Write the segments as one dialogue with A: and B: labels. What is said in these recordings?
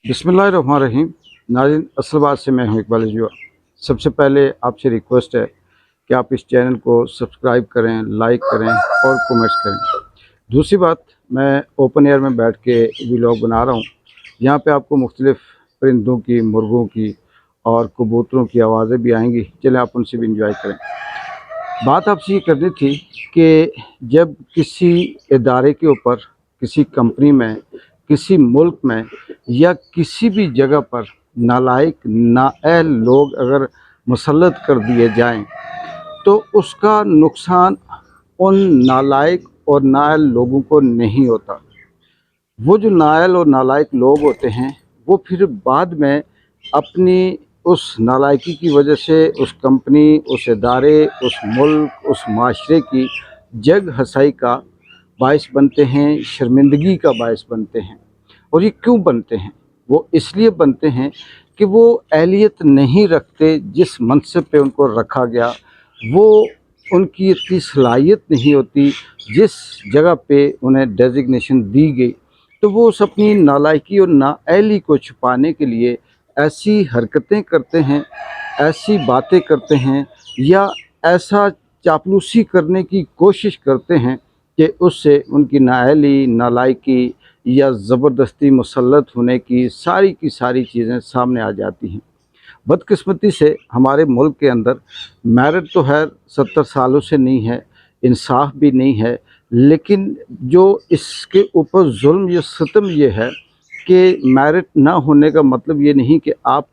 A: बिस्मिल्लाहिर्रहमानिर्रहीम। नाज़रीन, असल बात से मैं हूं इकबाल जुआ। सबसे पहले आपसे रिक्वेस्ट है कि आप इस चैनल को सब्सक्राइब करें, लाइक करें और कमेंट्स करें। दूसरी बात, मैं ओपन एयर में बैठ के व्लॉग बना रहा हूं। यहाँ पे आपको मुख्तलिफ़ परिंदों की, मुर्गों की और कबूतरों की आवाज़ें भी आएंगी। चलें आप उनसे भी इंजॉय करें। बात आपसे ये करनी थी कि जब किसी इदारे के ऊपर, किसी कंपनी में, किसी मुल्क में या किसी भी जगह पर नालायक, नाअहल लोग अगर मुसल्लत कर दिए जाएं तो उसका नुकसान उन नालायक और नाअहल लोगों को नहीं होता। वो जो नाअहल और नालायक लोग होते हैं वो फिर बाद में अपनी उस नालायकी की वजह से उस कंपनी, उस इदारे, उस मुल्क, उस माशरे की जग हसाई का बायस बनते हैं, शर्मिंदगी का बायस बनते हैं। और ये क्यों बनते हैं? वो इसलिए बनते हैं कि वो अहलियत नहीं रखते, जिस मनसब पे उनको रखा गया वो उनकी इतनी सलाहियत नहीं होती, जिस जगह पे उन्हें डेजिग्नेशन दी गई। तो वो उस अपनी नालायकी और नाअहली को छुपाने के लिए ऐसी हरकतें करते हैं, ऐसी बातें करते हैं या ऐसा चापलूसी करने की कोशिश करते हैं कि उससे उनकी नाअहली, नालायकी या ज़बरदस्ती मुसल्लत होने की सारी चीज़ें सामने आ जाती हैं। बदकिस्मती से हमारे मुल्क के अंदर मेरिट तो है 70 सालों से नहीं है, इंसाफ भी नहीं है, लेकिन जो इसके ऊपर जुल्म या सितम ये है कि मेरिट ना होने का मतलब ये नहीं कि आप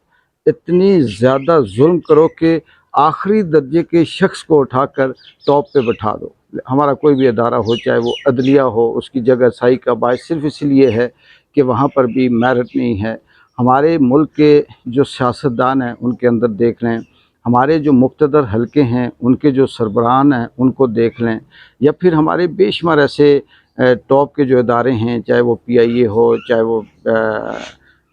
A: इतनी ज़्यादा जुल्म करो कि आखिरी दर्जे के शख्स को उठाकर टॉप पे बैठा दो। हमारा कोई भी अदारा हो, चाहे वो अदलिया हो, उसकी जगह साई का बायस सिर्फ इसलिए है कि वहाँ पर भी मेरिट नहीं है। हमारे मुल्क के जो सियासतदान हैं उनके अंदर देख लें, हमारे जो मुक़्तदर हलके हैं उनके जो सरबराहान हैं उनको देख लें, या फिर हमारे बेशुमार ऐसे टॉप के जो इदारे हैं, चाहे वो PIA हो, चाहे वो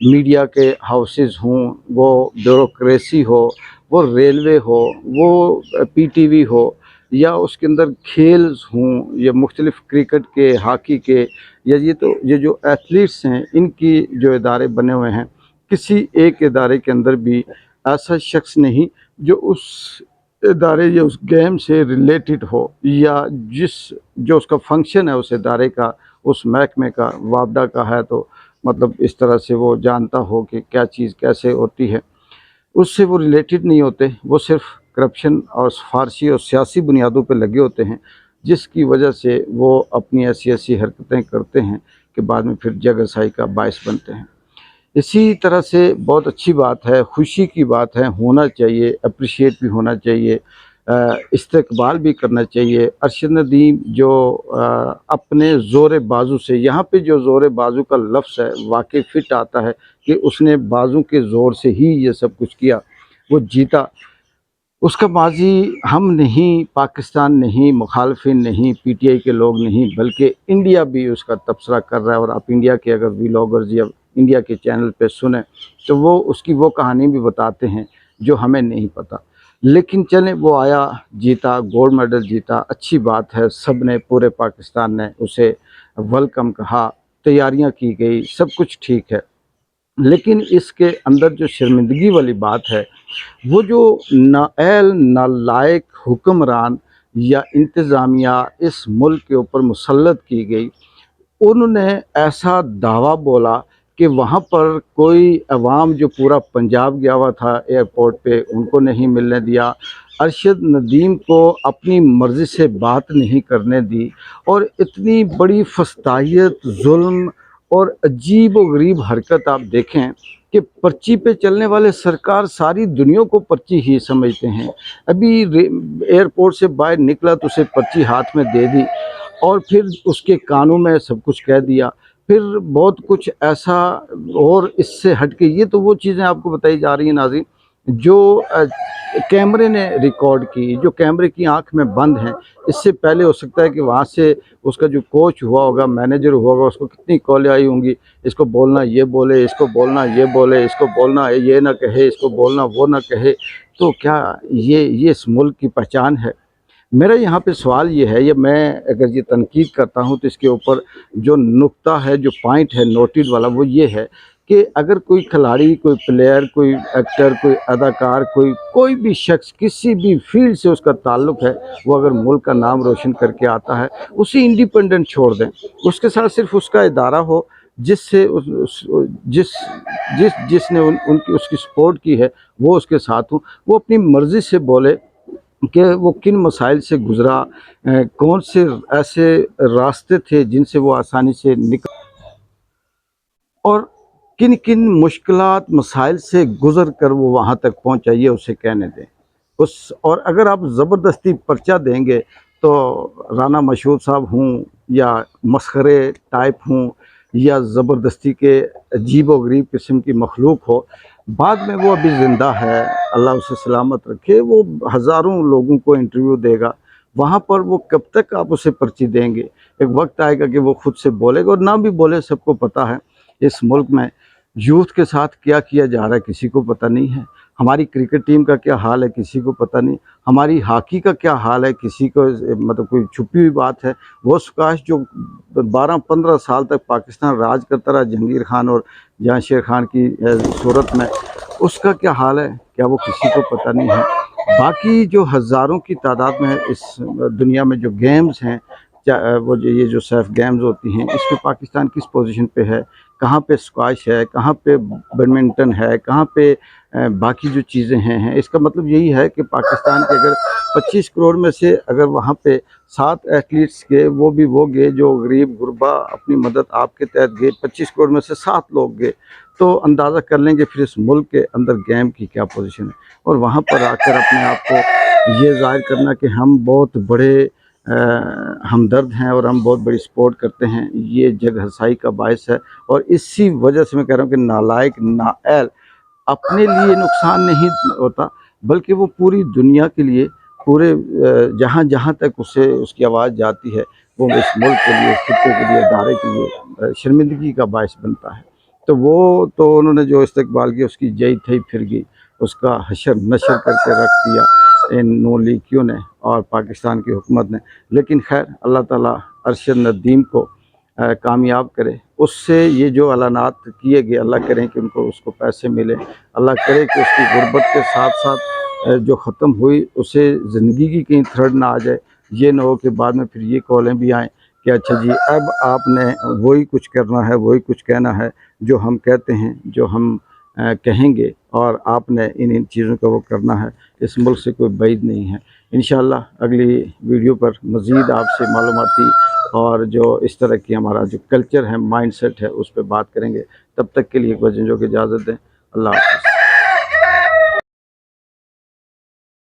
A: मीडिया के हाउसेस हों, वो ब्यूरोक्रेसी हो, वो रेलवे हो, वो PTV हो, या उसके अंदर खेल्स हों, या मुख्तलिफ़ क्रिकेट के, हॉकी के, या ये जो एथलीट्स हैं इनकी जो इदारे बने हुए हैं, किसी एक इदारे के अंदर भी ऐसा शख्स नहीं जो उस इदारे या उस गेम से रिलेटेड हो, या जो उसका फंक्शन है उस इदारे का, उस महकमे का, वापडा का है तो मतलब इस तरह से वो जानता हो कि क्या चीज़ कैसे होती है, उससे वो रिलेटेड नहीं होते। वो सिर्फ करप्शन और सिफारशी और सियासी बुनियादों पर लगे होते हैं, जिसकी वजह से वो अपनी ऐसी हरकतें करते हैं कि बाद में फिर जग हसाई का बायस बनते हैं। इसी तरह से बहुत अच्छी बात है, खुशी की बात है, होना चाहिए, अप्रिशिएट भी होना चाहिए, इस्तकबाल भी करना चाहिए। अरशद नदीम जो अपने ज़ोर बाजू से, यहाँ पे जो ज़ोर बाजू का लफ्ज़ है वाकई फ़िट आता है कि उसने बाजू के ज़ोर से ही ये सब कुछ किया, वो जीता। उसका माजी हम नहीं, पाकिस्तान नहीं, मुखालफिन नहीं, PTI के लोग नहीं, बल्कि इंडिया भी उसका तबसरा कर रहा है। और आप इंडिया के अगर व्लॉगर्स या इंडिया के चैनल पे सुने तो वो उसकी वो कहानी भी बताते हैं जो हमें नहीं पता। लेकिन चलें, वो आया, जीता, गोल्ड मेडल जीता, अच्छी बात है। सब ने, पूरे पाकिस्तान ने उसे वेलकम कहा, तैयारियां की गई, सब कुछ ठीक है। लेकिन इसके अंदर जो शर्मिंदगी वाली बात है, वो जो नाअहल, नालायक हुक्मरान या इंतज़ामिया इस मुल्क के ऊपर मुसल्लत की गई, उन्होंने ऐसा दावा बोला कि वहाँ पर कोई अवाम जो पूरा पंजाब गया हुआ था एयरपोर्ट पे, उनको नहीं मिलने दिया। अरशद नदीम को अपनी मर्ज़ी से बात नहीं करने दी, और इतनी बड़ी फस्तायत, जुल्म और अजीब व गरीब हरकत आप देखें कि पर्ची पे चलने वाले सरकार सारी दुनिया को पर्ची ही समझते हैं। अभी एयरपोर्ट से बाहर निकला तो उसे पर्ची हाथ में दे दी और फिर उसके कानों में सब कुछ कह दिया, फिर बहुत कुछ ऐसा। और इससे हट के ये तो वो चीज़ें आपको बताई जा रही हैं नाज़रीन, जो कैमरे ने रिकॉर्ड की, जो कैमरे की आंख में बंद हैं। इससे पहले हो सकता है कि वहाँ से उसका जो कोच हुआ होगा, मैनेजर हुआ होगा, उसको कितनी कॉलें आई होंगी, इसको बोलना ये बोले, इसको बोलना ये बोले, इसको बोलना ये ना कहे, इसको बोलना वो ना कहे। तो क्या ये इस मुल्क की पहचान है? मेरा यहाँ पे सवाल ये है, या मैं अगर ये तनकीद करता हूँ तो इसके ऊपर जो नुक्ता है, जो पॉइंट है नोटेड वाला, वो ये है کہ اگر کوئی کھلاڑی، کوئی پلیئر، کوئی ایکٹر، کوئی اداکار، کوئی بھی شخص کسی بھی فیلڈ سے اس کا تعلق ہے، وہ اگر ملک کا نام روشن کر کے آتا ہے، اسے انڈیپینڈنٹ چھوڑ دیں، اس کے ساتھ صرف اس کا ادارہ ہو جس سے جس نے اس کی سپورٹ کی ہے، وہ اس کے ساتھ ہوں، وہ اپنی مرضی سے بولے کہ وہ کن مسائل سے گزرا، کون سے ایسے راستے تھے جن سے وہ آسانی سے نکل، اور کن کن مشکلات مسائل سے گزر کر وہ وہاں تک پہنچا، یہ اسے کہنے دیں۔ اور اگر آپ زبردستی پرچہ دیں گے تو رانا مشہور صاحب ہوں یا مسخرے ٹائپ ہوں یا زبردستی کے عجیب و غریب قسم کی مخلوق ہو، بعد میں وہ ابھی زندہ ہے، اللہ اسے سلامت رکھے، وہ ہزاروں لوگوں کو انٹرویو دے گا، وہاں پر وہ کب تک آپ اسے پرچی دیں گے؟ ایک وقت آئے گا کہ وہ خود سے بولے گا، اور نہ بھی بولے، سب کو پتہ ہے اس ملک میں یوتھ کے ساتھ کیا کیا جا رہا ہے کسی کو پتہ نہیں ہے، ہماری کرکٹ ٹیم کا کیا حال ہے کسی کو پتہ نہیں، ہماری ہاکی کا کیا حال ہے کسی کو مطلب کوئی چھپی ہوئی بات ہے۔ وہ سکاش جو 12-15 سال تک پاکستان راج کرتا رہا جہانگیر خان اور جہاں شیر خان کی صورت میں، اس کا کیا حال ہے، کیا وہ کسی کو پتہ نہیں ہے؟ باقی جو ہزاروں کی تعداد میں اس دنیا میں جو گیمز ہیں، وہ یہ جو سیف گیمز ہوتی ہیں، اس میں پاکستان کس پوزیشن پہ ہے، کہاں پہ سکواش ہے، کہاں پہ بیڈمنٹن ہے، کہاں پہ باقی جو چیزیں ہیں، اس کا مطلب یہی ہے کہ پاکستان کے اگر 25 کروڑ میں سے اگر وہاں پہ 7 ایتھلیٹس گئے، وہ بھی وہ گئے جو غریب غربا اپنی مدد آپ کے تحت گئے، 25 کروڑ میں سے 7 لوگ گئے، تو اندازہ کر لیں گے پھر اس ملک کے اندر گیم کی کیا پوزیشن ہے۔ اور وہاں پر آ کر اپنے آپ کو یہ ظاہر کرنا کہ ہم بہت بڑے ہمدرد ہیں اور ہم بہت بڑی سپورٹ کرتے ہیں، یہ جگ ہنسائی کا باعث ہے، اور اسی وجہ سے میں کہہ رہا ہوں کہ نالائق نااہل اپنے لیے نقصان نہیں ہوتا بلکہ وہ پوری دنیا کے لیے، پورے جہاں جہاں تک اس کی آواز جاتی ہے، وہ اس ملک کے لیے، خطے کے لیے، ادارے کے لیے شرمندگی کا باعث بنتا ہے۔ تو وہ تو انہوں نے جو استقبال کیا، اس کی جئی تھی پھر گئی، اس کا حشر نشر کر کے رکھ دیا ان نو لیکیوں نے اور پاکستان کی حکومت نے۔ لیکن خیر، اللہ تعالیٰ ارشد ندیم کو کامیاب کرے، اس سے یہ جو اعلانات کیے گئے، اللہ کریں کہ اس کو پیسے ملے، اللہ کرے کہ اس کی غربت کے ساتھ ساتھ جو ختم ہوئی اسے زندگی کی کہیں تھرڈ نہ آ جائے، یہ نہ ہو کہ بعد میں پھر یہ کالیں بھی آئیں کہ اچھا جی اب آپ نے وہی کچھ کرنا ہے، وہی کچھ کہنا ہے جو ہم کہتے ہیں، جو ہم کہیں گے، اور آپ نے ان چیزوں کا وہ کرنا ہے۔ اس ملک سے کوئی بعید نہیں ہے۔ انشاءاللہ اگلی ویڈیو پر مزید آپ سے معلوماتی اور جو اس طرح کی ہمارا جو کلچر ہے، مائنڈ سیٹ ہے، اس پہ بات کریں گے۔ تب تک کے لیے ایک بار جو کہ اجازت دیں، اللہ حافظ۔